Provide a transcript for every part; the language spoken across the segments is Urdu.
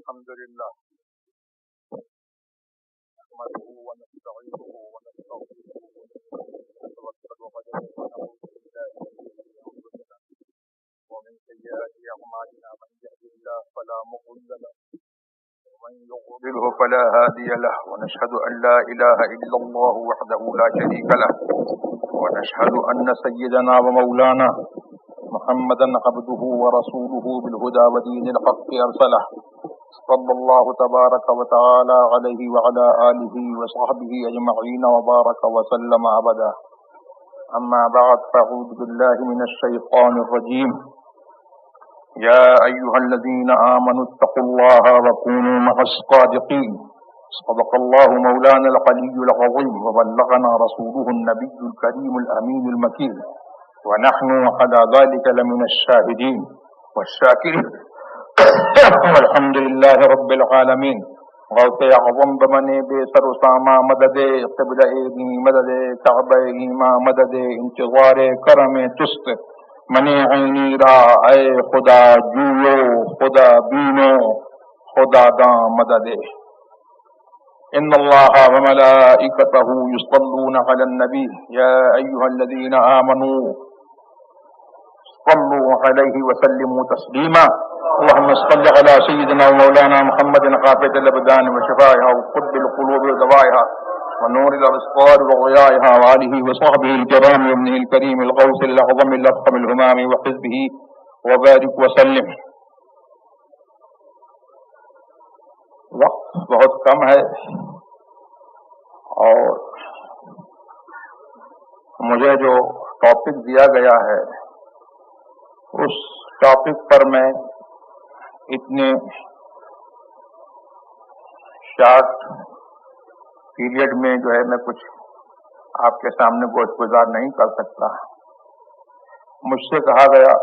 الحمد لله نحمده ونستعينه ونستغفره ونتوكل عليه ونعوذ بالله من شرور انفسنا ومن سيئات اعمالنا من يهده الله فلا مضل له ومن يضلله فلا هادي له ونشهد ان لا اله الا الله وحده لا شريك له ونشهد ان سيدنا ومولانا محمدا عبده ورسوله بالهدى ودين الحق ارسله صلى الله تبارك وتعالى عليه وعلى آله وصحبه أجمعين وبارك وسلم أبدا. أما بعد فأعوذ بالله من الشيطان الرجيم. يا أيها الذين آمنوا اتقوا الله وكونوا مع الصادقين. صدق الله مولانا العلي العظيم وبلغنا رسوله النبي الكريم الأمين المكين ونحن على ذلك لمن الشاهدين والشاكرين الحمد للہ رب العالمین. غوث اعظم بمن بے سر و ساما مدد قبلہ ایگی مدد کعبہ ایما مدد انتظار کرم تست من عینی را اے خدا جویو خدا بینو خدا داں مدد. ان اللہ وملائکتہ یصلون علی النبی یا ایہا الذین آمنوا صلوا علیہ وسلموا تسلیما. اللهم صل على سيدنا ومولانا محمد قافية الأبدان وشفائها وقطب القلوب ودوائها ونور الأبصار وضيائها وآله وصحبه الكرام وابنه الكريم الغوث الأعظم الأفخم الهمام وحزبه وبارك وسلم. وقت بہت کم ہے اور مجھے جو ٹاپک دیا گیا ہے اس ٹاپک پر میں اتنے شارٹ پیریڈ میں جو ہے میں کچھ آپ کے سامنے گوش گزار نہیں کر سکتا. مجھ سے کہا گیا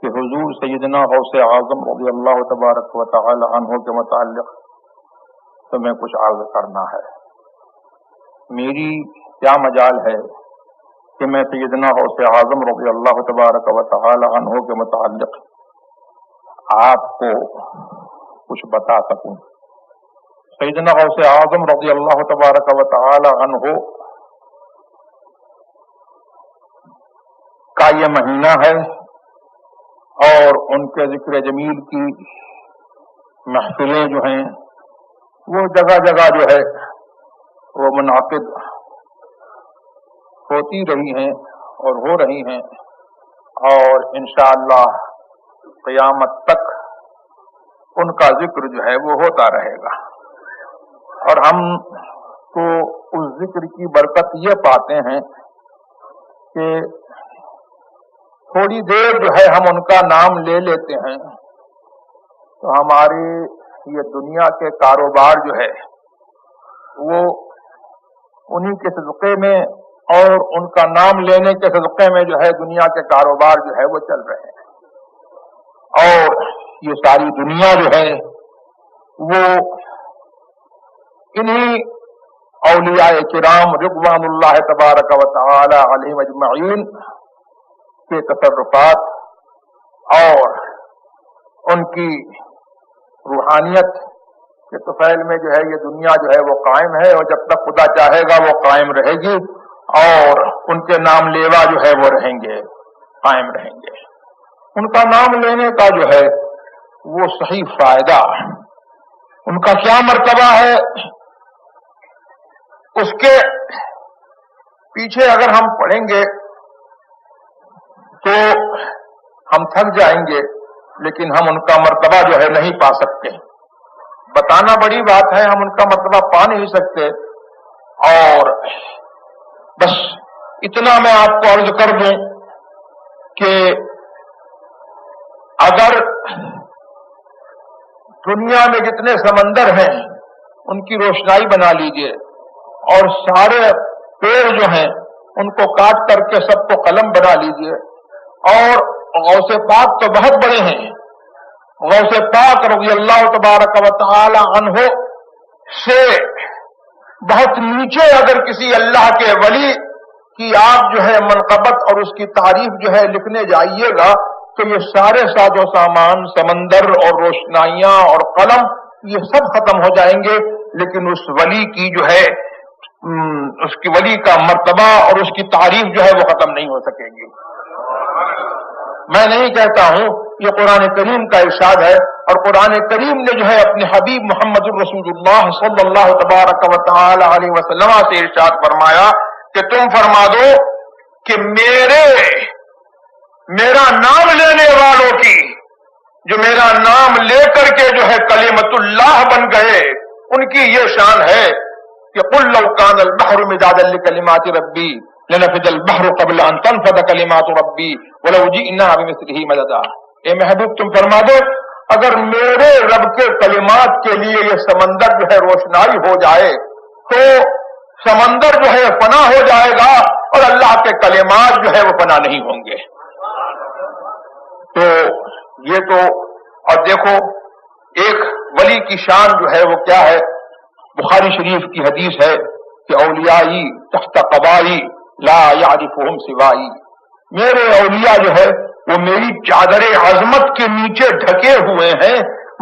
کہ حضور سیدنا غوث اعظم رضی اللہ تبارک و تعالی عنہ کے متعلق تمہیں کچھ عرض کرنا ہے. میری کیا مجال ہے کہ میں سیدنا غوث اعظم رضی اللہ تبارک و تعالی عنہ کے متعلق آپ کو کچھ بتا سکوں. سیدنا غوث اعظم رضی اللہ تبارک و تعالی عنہ کا یہ مہینہ ہے اور ان کے ذکر جمیل کی محفلیں جو ہیں وہ جگہ جگہ جو ہے وہ منعقد ہوتی رہی ہیں اور ہو رہی ہیں اور انشاءاللہ قیامت تک ان کا ذکر جو ہے وہ ہوتا رہے گا. اور ہم تو اس ذکر کی برکت یہ پاتے ہیں کہ تھوڑی دیر جو ہے ہم ان کا نام لے لیتے ہیں تو ہماری یہ دنیا کے کاروبار جو ہے وہ انہی کے صدقے میں اور ان کا نام لینے کے صدقے میں جو ہے دنیا کے کاروبار جو ہے وہ چل رہے ہیں. اور یہ ساری دنیا جو ہے وہ انہی اولیاء کرام رضوان اللہ تبارک و تعالی علیہم اجمعین کے تصرفات اور ان کی روحانیت کے طفیل میں جو ہے یہ دنیا جو ہے وہ قائم ہے اور جب تک خدا چاہے گا وہ قائم رہے گی اور ان کے نام لیوا جو ہے وہ رہیں گے قائم رہیں گے. ان کا نام لینے کا جو ہے وہ صحیح فائدہ ان کا کیا مرتبہ ہے اس کے پیچھے اگر ہم پڑھیں گے تو ہم تھک جائیں گے لیکن ہم ان کا مرتبہ جو ہے نہیں پا سکتے. بتانا بڑی بات ہے, ہم ان کا مرتبہ پا نہیں سکتے. اور بس اتنا میں آپ کو عرض کر دوں کہ اگر دنیا میں جتنے سمندر ہیں ان کی روشنائی بنا لیجئے اور سارے پیڑ جو ہیں ان کو کاٹ کر کے سب کو قلم بنا لیجئے. اور غوث پاک تو بہت بڑے ہیں, غوث پاک رضی اللہ تبارک و تعالی عنہ سے بہت نیچے اگر کسی اللہ کے ولی کی آپ جو ہے منقبت اور اس کی تعریف جو ہے لکھنے جائیے گا تو یہ سارے ساز و سامان، سمندر اور روشنائیاں اور قلم، یہ سب ختم ہو جائیں گے، لیکن اس ولی کی جو ہے اس کی ولی کا مرتبہ اور اس کی تعریف جو ہے وہ ختم نہیں ہو سکے گی۔ میں نہیں کہتا ہوں، یہ قرآن کریم کا ارشاد ہے، اور قرآن کریم نے جو ہے اپنے حبیب محمد الرسول اللہ صلی اللہ تبارک و تعالی علیہ وسلم سے ارشاد فرمایا کہ تم فرما دو کہ میرا نام لینے والوں کی، جو میرا نام لے کر کے جو ہے کلمۃ اللہ بن گئے، ان کی یہ شان ہے کہ قل لو کان البحر مدادا لکلمات ربی لنفد البحر قبل ان تنفد کلمات ربی ولو جئنا بمثله مددا۔ اے محبوب تم فرما دو، اگر میرے رب کے کلمات کے لیے یہ سمندر جو ہے روشنائی ہو جائے تو سمندر جو ہے فنا ہو جائے گا، اور اللہ کے کلمات جو ہے وہ فنا نہیں ہوں گے۔ تو یہ تو، اور دیکھو ایک ولی کی شان جو ہے وہ کیا ہے، بخاری شریف کی حدیث ہے کہ اولیائی تحت قبائی لا یعرفہم سوائی، میرے اولیاء جو ہے وہ میری چادر عظمت کے نیچے ڈھکے ہوئے ہیں،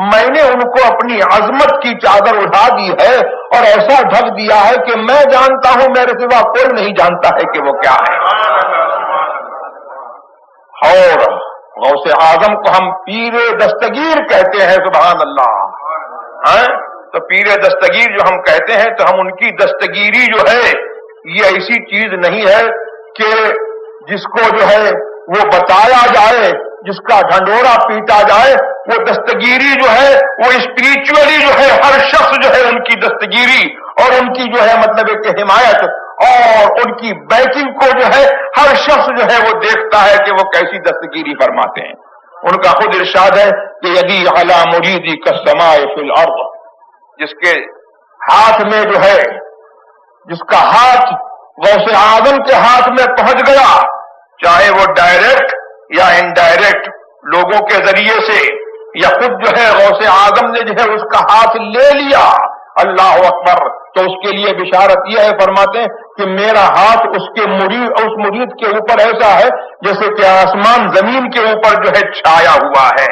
میں نے ان کو اپنی عظمت کی چادر اٹھا دی ہے اور ایسا ڈھک دیا ہے کہ میں جانتا ہوں، میرے سوا کوئی نہیں جانتا ہے کہ وہ کیا ہے۔ اور غوث اعظم کو ہم پیر دستگیر کہتے ہیں، سبحان اللہ۔ تو پیر دستگیر جو ہم کہتے ہیں تو ہم ان کی دستگیری جو ہے یہ ایسی چیز نہیں ہے کہ جس کو جو ہے وہ بتایا جائے، جس کا ڈھنڈورا پیٹا جائے، وہ دستگیری جو ہے وہ اسپریچولی جو ہے ہر شخص جو ہے ان کی دستگیری اور ان کی جو ہے مطلب کہ حمایت اور ان کی بیکنگ کو جو ہے ہر شخص جو ہے وہ دیکھتا ہے کہ وہ کیسی دستگیری فرماتے ہیں۔ ان کا خود ارشاد ہے کہ یدی علی مریدی کالسماء فی الارض، جس کے ہاتھ میں جو ہے، جس کا ہاتھ غوث اعظم کے ہاتھ میں پہنچ گیا، چاہے وہ ڈائریکٹ یا انڈائریکٹ لوگوں کے ذریعے سے یا خود جو ہے غوث اعظم نے جو ہے اس کا ہاتھ لے لیا، اللہ اکبر، تو اس کے لیے بشارت یہ ہے، فرماتے ہیں کہ میرا ہاتھ اس مرید کے اوپر ایسا ہے جیسے کہ آسمان زمین کے اوپر جو ہے چھایا ہوا ہے،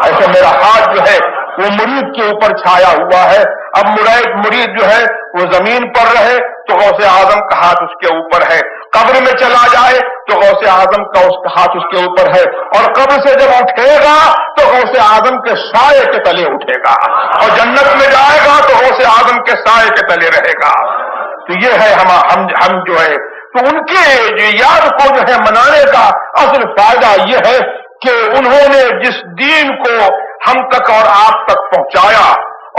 ایسا میرا ہاتھ جو ہے وہ مرید کے اوپر چھایا ہوا ہے۔ اب مرید جو ہے وہ زمین پر رہے تو غوث اعظم کا ہاتھ اس کے اوپر ہے، قبر میں چلا جائے تو غوث اعظم کا ہاتھ اس کے اوپر ہے، اور قبر سے جب اٹھے گا تو غوث اعظم کے سائے کے تلے اٹھے گا، اور جنت میں جائے گا تو غوث اعظم کے سائے کے تلے رہے گا۔ تو یہ ہے ہم جو ہے، تو ان کے یاد کو جو ہے منانے کا اصل فائدہ یہ ہے کہ انہوں نے جس دین کو ہم تک اور آپ تک پہنچایا،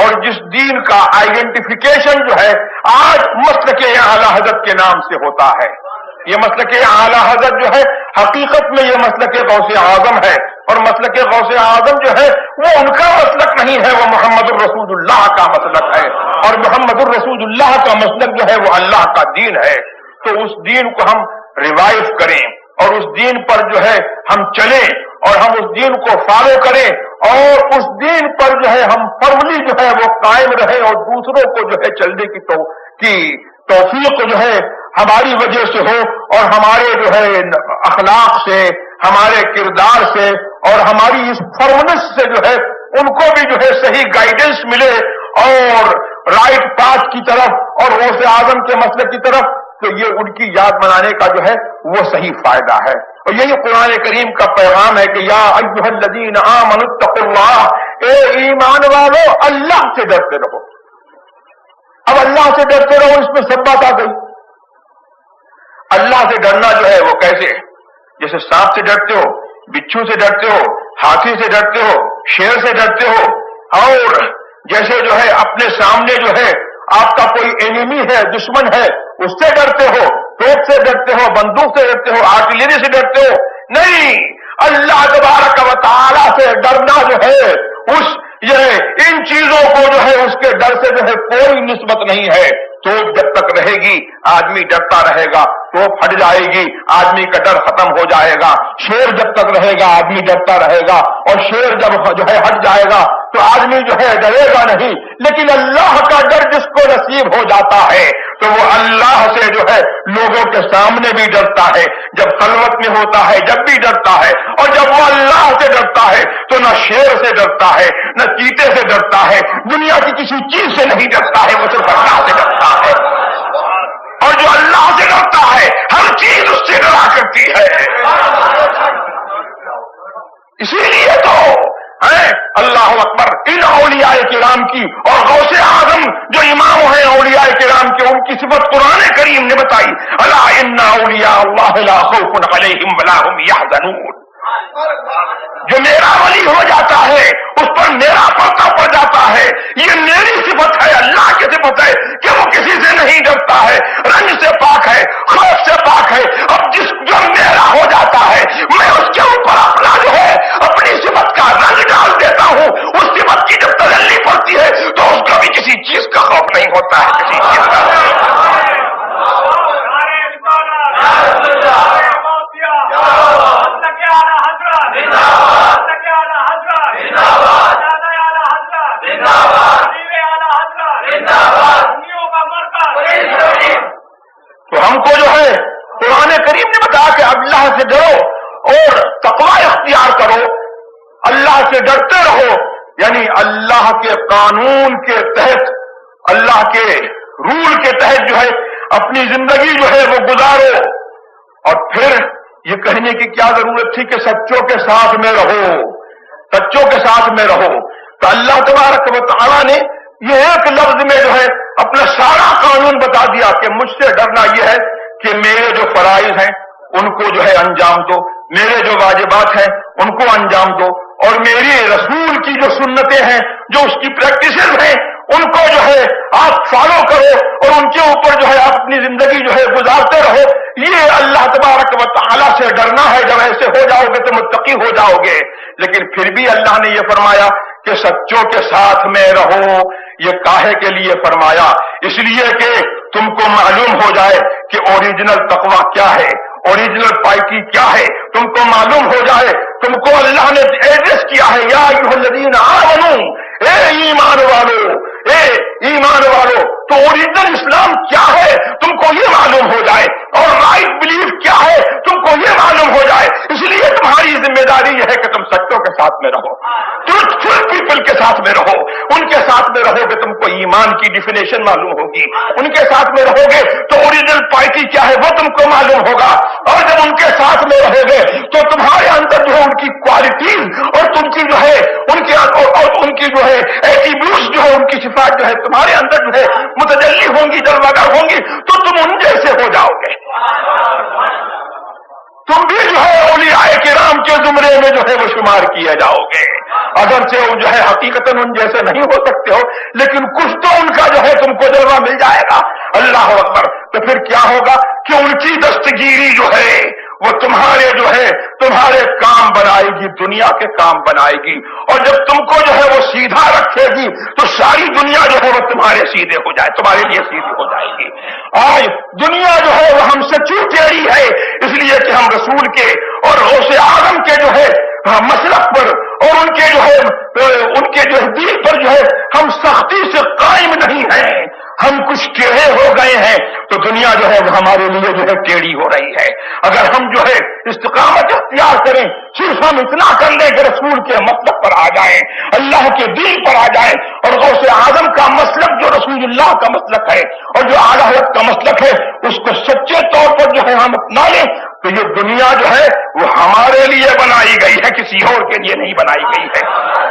اور جس دین کا آئیڈینٹیفیکیشن جو ہے آج مسلک اعلی حضرت کے نام سے ہوتا ہے، یہ مسلک اعلی حضرت جو ہے حقیقت میں یہ مسلک غوث اعظم ہے، اور مسلک غوث اعظم جو ہے وہ ان کا مسلک نہیں ہے، وہ محمد الرسول اللہ کا مسلک ہے، اور محمد الرسول اللہ کا مسلک جو ہے وہ اللہ کا دین ہے۔ تو اس دین کو ہم ریوائیو کریں اور اس دین پر جو ہے ہم چلیں اور ہم اس دین کو فالو کریں، اور اس دین پر جو ہے ہم فرملی جو ہے وہ قائم رہیں، اور دوسروں کو جو ہے چلنے کی توفیق جو ہے ہماری وجہ سے ہو، اور ہمارے جو ہے اخلاق سے، ہمارے کردار سے اور ہماری اس فرمنس سے جو ہے ان کو بھی جو ہے صحیح گائیڈنس ملے اور رائٹ پاتھ کی طرف اور غوث اعظم کے مسلک کی طرف، تو یہ ان کی یاد منانے کا جو ہے وہ صحیح فائدہ ہے۔ اور یہی قرآن کریم کا پیغام ہے کہ یا ایھا الذین آمنوا اتقوا اللہ، اے ایمان والو اللہ سے ڈرتے رہو۔ اب اللہ سے ڈرتے رہو، اس میں سب بات آ گئی۔ اللہ سے ڈرنا جو ہے وہ کیسے؟ جیسے سانپ سے ڈرتے ہو، بچھو سے ڈرتے ہو، ہاتھی سے ڈرتے ہو، شیر سے ڈرتے ہو، اور جیسے جو ہے اپنے سامنے جو ہے آپ کا کوئی اینیمی ہے، دشمن ہے، اس سے ڈرتے ہو، توپ سے ڈرتے ہو، بندوق سے ڈرتے ہو، آرٹلری سے ڈرتے ہو، نہیں، اللہ تبارک و تعالی سے ڈرنا جو ہے ان چیزوں کو جو ہے اس کے ڈر سے جو ہے کوئی نسبت نہیں ہے۔ تو جب تک رہے گی آدمی ڈرتا رہے گا، توپ ہٹ جائے گی آدمی کا ڈر ختم ہو جائے گا، شیر جب تک رہے گا آدمی ڈرتا رہے گا، اور شیر جب جو ہے ہٹ جائے گا تو آدمی جو ہے ڈرے گا نہیں۔ لیکن اللہ کا ڈر جس کو نصیب ہو جاتا ہے تو وہ اللہ سے جو ہے لوگوں کے سامنے بھی ڈرتا ہے، جب خلوت میں ہوتا ہے جب بھی ڈرتا ہے، اور جب وہ اللہ سے ڈرتا ہے تو نہ شیر سے ڈرتا ہے نہ چیتے سے ڈرتا ہے، دنیا کی کسی چیز سے نہیں ڈرتا ہے، وہ صرف اللہ سے ڈرتا ہے۔ اور جو اللہ سے ڈرتا ہے ہر چیز اس سے ڈرا کرتی ہے۔ اسی لیے تو اللہ اکبر، ان اولیاء کرام کی اور غوث اعظم جو امام ہیں اولیاء کرام کے، ان کی صفت قرآن کریم نے بتائی، الا ان اولیاء اللہ لا خوف علیہم ولا هم يحزنون۔ جو میرا ولی ہو جاتا ہے اس پر میرا پردہ پڑ جاتا ہے، یہ میری صفت ہے، اللہ کی صفت ہے کہ وہ کسی سے نہیں ڈرتا ہے، رنج سے پاک ہے، خوف سے پاک ہے۔ اب جو میرا ہو جاتا ہے میں اس کے اوپر اپنا جو ہے اپنی صفت کا رنگ ڈال دیتا ہوں، اس صفت کی جب تجلی پڑتی ہے تو اس کا بھی کسی چیز کا خوف نہیں ہوتا ہے، کسی چیز کا تو ہم کو جو ہے قرآن کریم نے بتایا کہ اللہ سے ڈرو اور تقوی اختیار کرو، اللہ سے ڈرتے رہو، یعنی اللہ کے قانون کے تحت، اللہ کے رول کے تحت جو ہے اپنی زندگی جو ہے وہ گزارو۔ اور پھر یہ کہنے کی کیا ضرورت تھی کہ سچوں کے ساتھ میں رہو، سچوں کے ساتھ میں رہو؟ تو اللہ تبارک و تعالیٰ نے یہ ایک لفظ میں جو ہے اپنا سارا قانون بتا دیا کہ مجھ سے ڈرنا یہ ہے کہ میرے جو فرائض ہیں ان کو جو ہے انجام دو، میرے جو واجبات ہیں ان کو انجام دو، اور میری رسول کی جو سنتیں ہیں، جو اس کی پریکٹسز ہیں، ان کو جو ہے آپ فالو کرو اور ان کے اوپر جو ہے آپ اپنی زندگی جو ہے گزارتے رہو۔ یہ اللہ تبارک و تعالیٰ سے ڈرنا ہے۔ جب ایسے ہو جاؤ گے تو متقی ہو جاؤ گے۔ لیکن پھر بھی اللہ نے یہ فرمایا کہ سچوں کے ساتھ میں رہو۔ یہ کاہے کے لیے فرمایا؟ اس لیے کہ تم کو معلوم ہو جائے کہ اوریجنل تقویٰ کیا ہے، اوریجنل پائکی کیا ہے، تم کو معلوم ہو جائے۔ تم کو اللہ نے ایڈریس کیا ہے، یا ایھا الذین آمنو، اے ایمان والو، اے ایمان والو۔ تو اوریجنل اسلام کیا ہے تم کو یہ معلوم ہو جائے، اور رائٹ بلیف کیا ہے تم کو یہ معلوم ہو جائے۔ اس لیے تمہاری ذمہ داری یہ ہے کہ تم سچوں کے ساتھ میں رہو، ٹروتفل پیپل کے ساتھ میں رہو۔ ان کے ساتھ میں رہو گے تم کو ایمان کی ڈیفینیشن معلوم ہوگی، ان کے ساتھ میں رہو گے تو اوریجنل پائٹی کیا ہے وہ تم کو معلوم ہوگا، اور جب ان کے ساتھ میں رہو گے تو تمہارے اندر جو ہے ان کی کوالٹیز اور تم کی جو ہے ان کی جو ہے ایٹریبیوٹس جو ہے ان کی صفات جو ہے تمہارے اندر جو ہے متجلی ہوں گی، جلوگر ہوں گی، تو تم ان جیسے ہو جاؤ گے۔ تم بھی جو ہے اولیاء کرام کے زمرے میں جو ہے وہ شمار کیے جاؤ گے۔ اگرچہ وہ جو ہے حقیقتاً ان جیسے نہیں ہو سکتے ہو، لیکن کچھ تو ان کا جو ہے تم کو جلوہ مل جائے گا۔ اللہ اکبر۔ تو پھر کیا ہوگا کہ ان کی دستگیری جو ہے وہ تمہارے جو ہے تمہارے کام بنائے گی، دنیا کے کام بنائے گی، اور جب تم کو جو ہے وہ سیدھا رکھے گی تو ساری دنیا جو ہے وہ تمہارے سیدھے ہو جائے، تمہارے لیے سیدھی ہو جائے گی۔ آج دنیا جو ہے وہ ہم سے کیوں ٹیڑھی ہے؟ اس لیے کہ ہم رسول کے اور غوث اعظم کے جو ہے مسلک پر اور ان کے جو ہے دین پر جو ہے ہم سختی سے قائم نہیں ہیں، ہم کچھ ٹیڑھے ہو گئے ہیں، تو دنیا جو ہے وہ ہمارے لیے جو ہے ٹیڑھی ہو رہی ہے۔ اگر ہم جو ہے استقامت اختیار کریں، صرف ہم اتنا کر لیں کہ رسول کے مسلک پر آ جائیں، اللہ کے دین پر آ جائیں، اور غوث اعظم کا مسلک جو رسول اللہ کا مسلک ہے اور جو اعلیٰ حضرت کا مسلک ہے اس کو سچے طور پر جو ہے ہم اپنا لیں، تو یہ دنیا جو ہے وہ ہمارے لیے بنائی گئی ہے، کسی اور کے لیے نہیں بنائی گئی ہے۔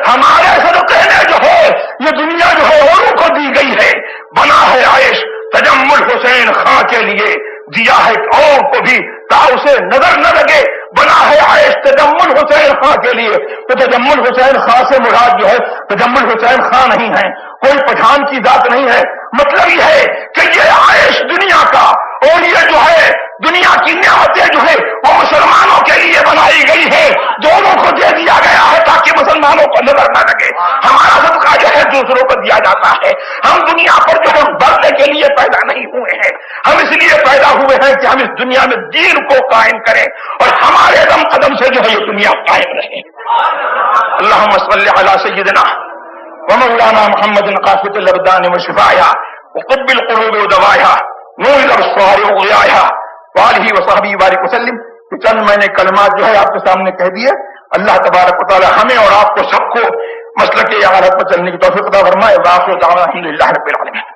ہمارے صدقے میں جو ہے یہ دنیا جو ہے اوروں کو دی گئی ہے۔ بنا ہے عائش تجمل حسین خان کے لیے، دیا ہے اور کو بھی تا اسے نظر نہ لگے۔ بنا ہے عائش تجمل حسین خان کے لیے، تو تجمل حسین خان سے مراد جو ہے تجمل حسین خان نہیں ہے، کوئی پٹھان کی ذات نہیں ہے۔ مطلب یہ ہے کہ یہ عائش دنیا کا اور یہ جو ہے دنیا کی نعمتیں جو ہے وہ مسلمانوں کے لیے بنائی گئی ہے، دونوں کو دے دیا گیا ہے تاکہ مسلمانوں کو نظر نہ لگے۔ ہمارا صدقہ جو ہے دوسروں کو دیا جاتا ہے، ہم دنیا پر جو ہے بڑھنے کے لیے پیدا نہیں ہوئے ہیں۔ پیدا ہوئے ہیں کہ ہم اس دنیا میں دین کو قائم کریں اور ہمارے دم قدم سے جو ہے یہ دنیا قائم رہے. اللہم صلی علی سیدنا ومولانا محمد قافۃ الابدان وشفائها وقب القلوب ودوائها نور الابصار وضیائها وآلہ وصحبہ بارک وسلم. چند میں نے کلمات جو ہے آپ کے سامنے کہہ دیے. اللہ تبارک و تعالی ہمیں اور آپ کو سب کو مسلک اعارت پر چلنے کی توفیق عطا فرمائے. وآخر دعوانا الحمدللہ رب العالمین.